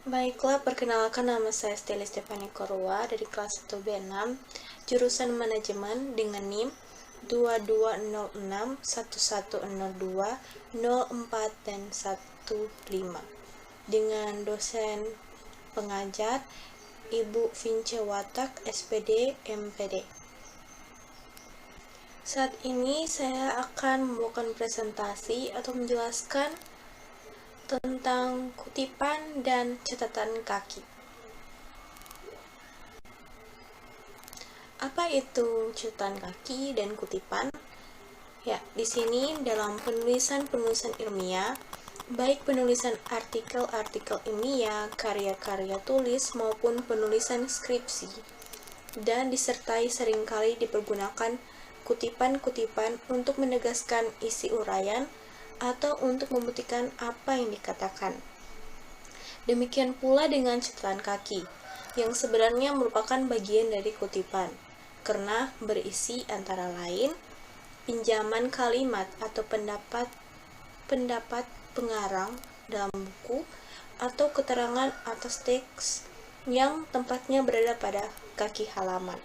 Baiklah, perkenalkan nama saya Stella Stefani Korwa dari kelas 1B6, jurusan manajemen dengan NIM 2206110204 dan 15 dengan dosen pengajar Ibu Vince Watak, SPD, MPD. Saat ini saya akan membawakan presentasi atau menjelaskan tentang kutipan dan catatan kaki. Apa itu catatan kaki dan kutipan? Ya, di sini dalam penulisan ilmiah, baik penulisan artikel-artikel ilmiah, karya-karya tulis maupun penulisan skripsi, dan disertai seringkali dipergunakan kutipan-kutipan untuk menegaskan isi uraian atau untuk membuktikan apa yang dikatakan. Demikian pula dengan catatan kaki, yang sebenarnya merupakan bagian dari kutipan, karena berisi antara lain pinjaman kalimat atau pendapat pengarang dalam buku atau keterangan atas teks yang tempatnya berada pada kaki halaman.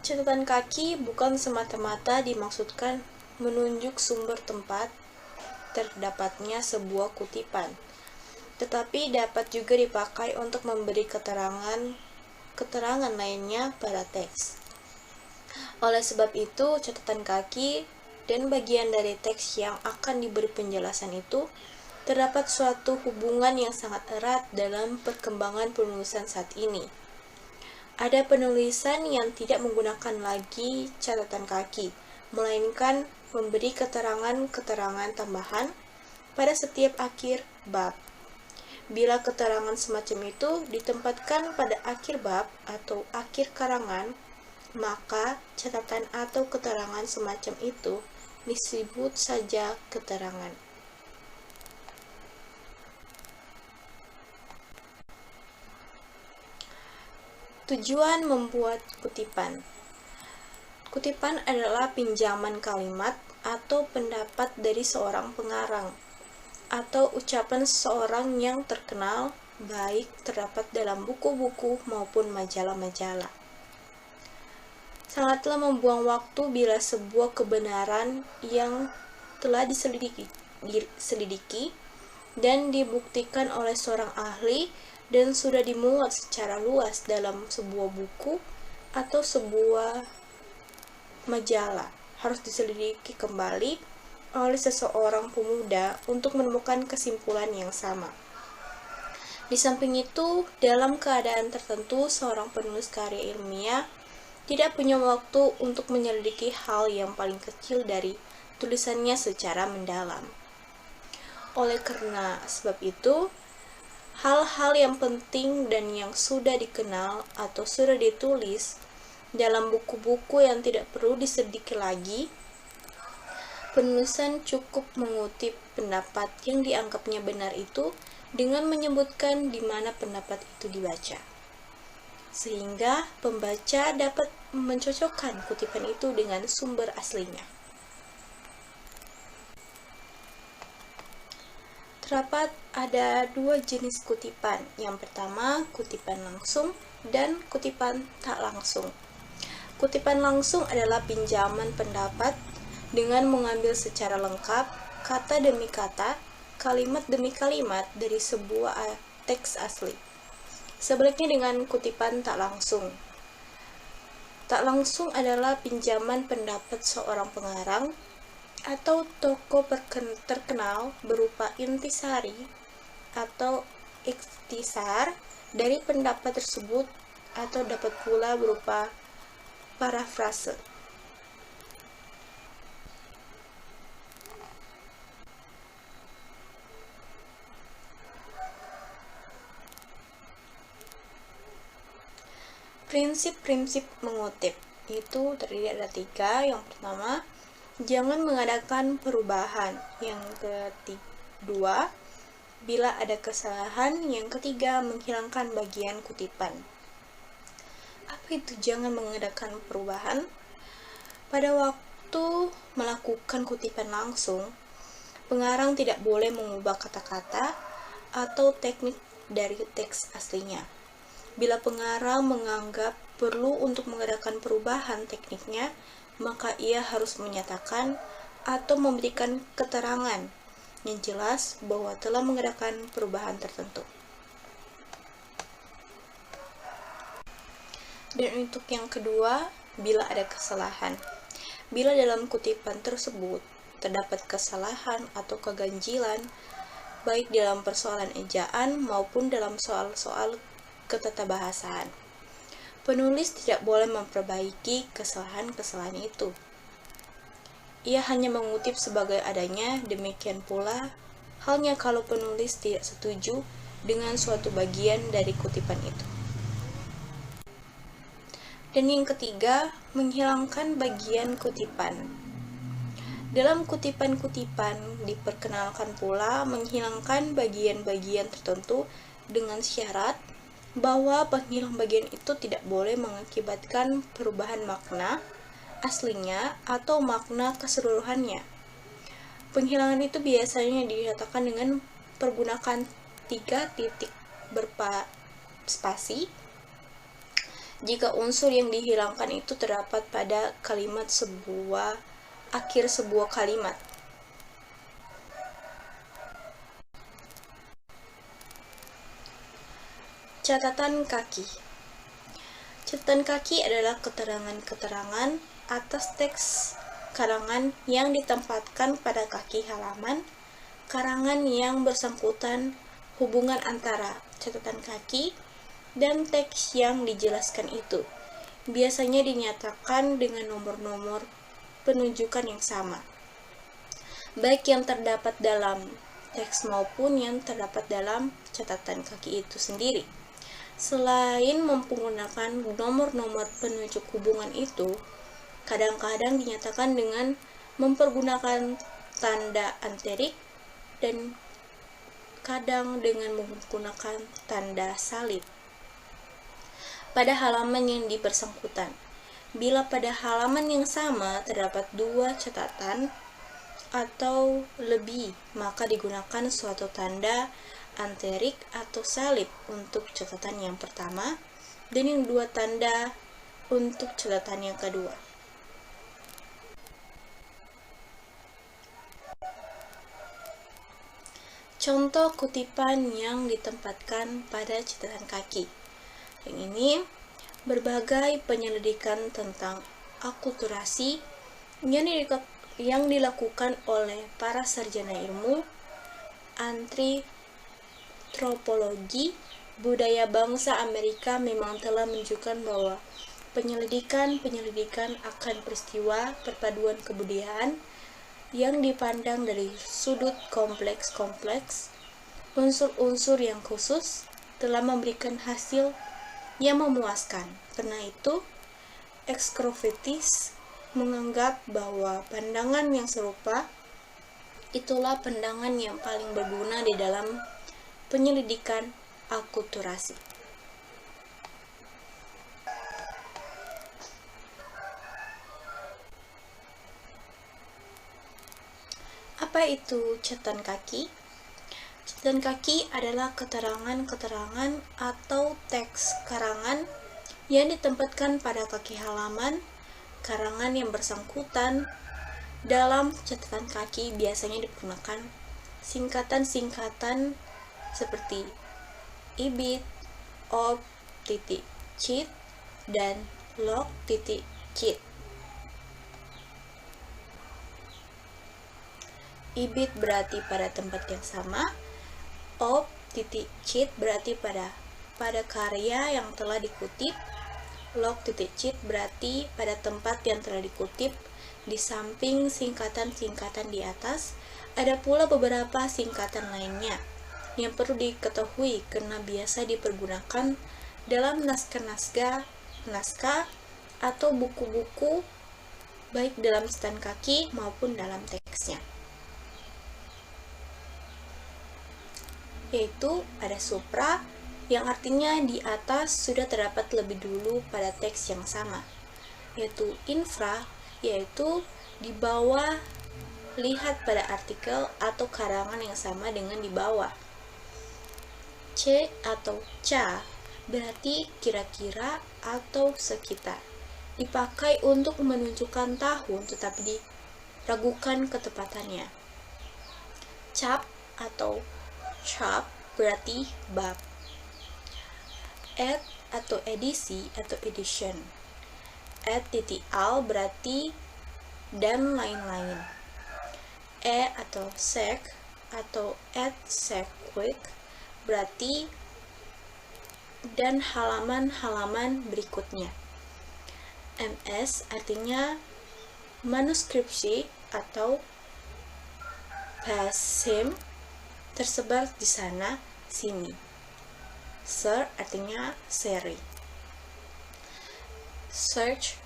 Catatan kaki bukan semata-mata dimaksudkan menunjuk sumber tempat terdapatnya sebuah kutipan, tetapi dapat juga dipakai untuk memberi keterangan lainnya pada teks. Oleh sebab itu, catatan kaki dan bagian dari teks yang akan diberi penjelasan itu terdapat suatu hubungan yang sangat erat dalam perkembangan penulisan saat ini. Ada penulisan yang tidak menggunakan lagi catatan kaki, melainkan memberi keterangan-keterangan tambahan pada setiap akhir bab. Bila keterangan semacam itu ditempatkan pada akhir bab atau akhir karangan, maka catatan atau keterangan semacam itu disebut saja keterangan. Tujuan membuat kutipan. Kutipan adalah pinjaman kalimat atau pendapat dari seorang pengarang atau ucapan seseorang yang terkenal, baik terdapat dalam buku-buku maupun majalah-majalah. Sangatlah membuang waktu bila sebuah kebenaran yang telah diselidiki dan dibuktikan oleh seorang ahli dan sudah dimuat secara luas dalam sebuah buku atau sebuah majalah harus diselidiki kembali oleh seseorang pemuda untuk menemukan kesimpulan yang sama. Di samping itu, dalam keadaan tertentu, seorang penulis karya ilmiah tidak punya waktu untuk menyelidiki hal yang paling kecil dari tulisannya secara mendalam. Oleh karena sebab itu, hal-hal yang penting dan yang sudah dikenal atau sudah ditulis dalam buku-buku yang tidak perlu diselidiki lagi, penulisan cukup mengutip pendapat yang dianggapnya benar itu dengan menyebutkan di mana pendapat itu dibaca, sehingga pembaca dapat mencocokkan kutipan itu dengan sumber aslinya. Terdapat ada dua jenis kutipan. Yang pertama, kutipan langsung dan kutipan tak langsung. Kutipan langsung adalah pinjaman pendapat dengan mengambil secara lengkap, kata demi kata, kalimat demi kalimat dari sebuah teks asli. Sebaliknya dengan kutipan tak langsung. Tak langsung adalah pinjaman pendapat seorang pengarang atau tokoh terkenal berupa intisari atau ikhtisar dari pendapat tersebut, atau dapat pula berupa parafrase. Prinsip-prinsip mengutip itu terdiri ada 3. Yang pertama, jangan mengadakan perubahan. Yang kedua, bila ada kesalahan. Yang ketiga, menghilangkan bagian kutipan. Apa itu jangan mengadakan perubahan? Pada waktu waktu melakukan kutipan langsung, pengarang tidak boleh mengubah kata-kata atau teknik dari teks aslinya. Bila pengarang menganggap perlu untuk mengadakan perubahan tekniknya, maka ia harus menyatakan atau memberikan keterangan yang jelas bahwa telah mengadakan perubahan tertentu. Dan untuk yang kedua, bila ada kesalahan. Bila dalam kutipan tersebut terdapat kesalahan atau keganjilan, baik dalam persoalan ejaan maupun dalam soal-soal ketatabahasaan, penulis tidak boleh memperbaiki kesalahan-kesalahan itu. Ia hanya mengutip sebagai adanya, demikian pula halnya kalau penulis tidak setuju dengan suatu bagian dari kutipan itu. Dan yang ketiga, menghilangkan bagian kutipan. Dalam kutipan-kutipan diperkenalkan pula menghilangkan bagian-bagian tertentu dengan syarat bahwa penghilang bagian itu tidak boleh mengakibatkan perubahan makna aslinya atau makna keseluruhannya. Penghilangan itu biasanya dinyatakan dengan pergunakan 3 titik berspasi jika unsur yang dihilangkan itu terdapat pada akhir sebuah kalimat. Catatan kaki. Catatan kaki adalah keterangan-keterangan atas teks karangan yang ditempatkan pada kaki halaman karangan yang bersangkutan, hubungan antara catatan kaki dan teks yang dijelaskan itu. Biasanya dinyatakan dengan nomor-nomor penunjukan yang sama, baik yang terdapat dalam teks maupun yang terdapat dalam catatan kaki itu sendiri. Selain menggunakan nomor-nomor penunjuk hubungan itu, kadang-kadang dinyatakan dengan mempergunakan tanda anterik dan kadang dengan menggunakan tanda salib pada halaman yang bersangkutan. Bila pada halaman yang sama terdapat 2 catatan atau lebih, maka digunakan suatu tanda anterik atau salib untuk catatan yang pertama dan yang 2 tanda untuk catatan yang kedua. Contoh kutipan yang ditempatkan pada catatan kaki. Yang ini berbagai penyelidikan tentang akulturasi yang dilakukan oleh para sarjana ilmu antropologi budaya bangsa Amerika memang telah menunjukkan bahwa penyelidikan akan peristiwa perpaduan kebudayaan yang dipandang dari sudut kompleks unsur-unsur yang khusus telah memberikan hasil yang memuaskan. Karena itu, Excrovetis menganggap bahwa pandangan yang serupa itulah pandangan yang paling berguna di dalam penyelidikan akulturasi. Apa itu catatan kaki? Catatan kaki adalah keterangan-keterangan atau teks karangan yang ditempatkan pada kaki halaman karangan yang bersangkutan. Dalam catatan kaki biasanya digunakan singkatan-singkatan seperti ibid, ob, cit, dan log, cit. Ibid berarti pada tempat yang sama, ob, cit berarti pada karya yang telah dikutip, log, cit berarti pada tempat yang telah dikutip. Di samping singkatan-singkatan di atas, ada pula beberapa singkatan lainnya yang perlu diketahui karena biasa dipergunakan dalam naskah atau buku-buku baik dalam catatan kaki maupun dalam teksnya. Yaitu ada supra yang artinya di atas sudah terdapat lebih dulu pada teks yang sama, yaitu infra yaitu Di bawah, lihat pada artikel atau karangan yang sama dengan di bawah. C atau ca berarti kira-kira atau sekitar. Dipakai untuk menunjukkan tahun tetapi diragukan ketepatannya. Cap atau chap berarti bab. Ed atau edisi atau edition. Ed.al berarti dan lain-lain. E atau sec atau at sequick berarti dan halaman-halaman berikutnya. MS artinya manuskripsi atau pasim tersebar di sana sini. Ser artinya seri. Search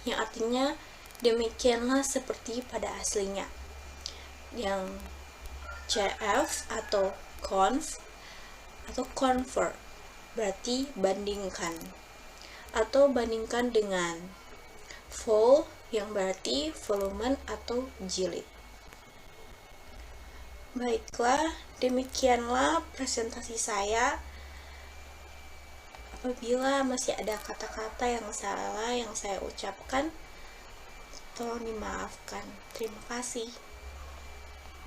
yang artinya demikianlah seperti pada aslinya. Yang CF atau conf atau convert berarti bandingkan atau bandingkan dengan. Vol yang berarti volume atau jilid. Baiklah, demikianlah presentasi saya. Apabila masih ada kata-kata yang salah yang saya ucapkan, tolong dimaafkan. Terima kasih.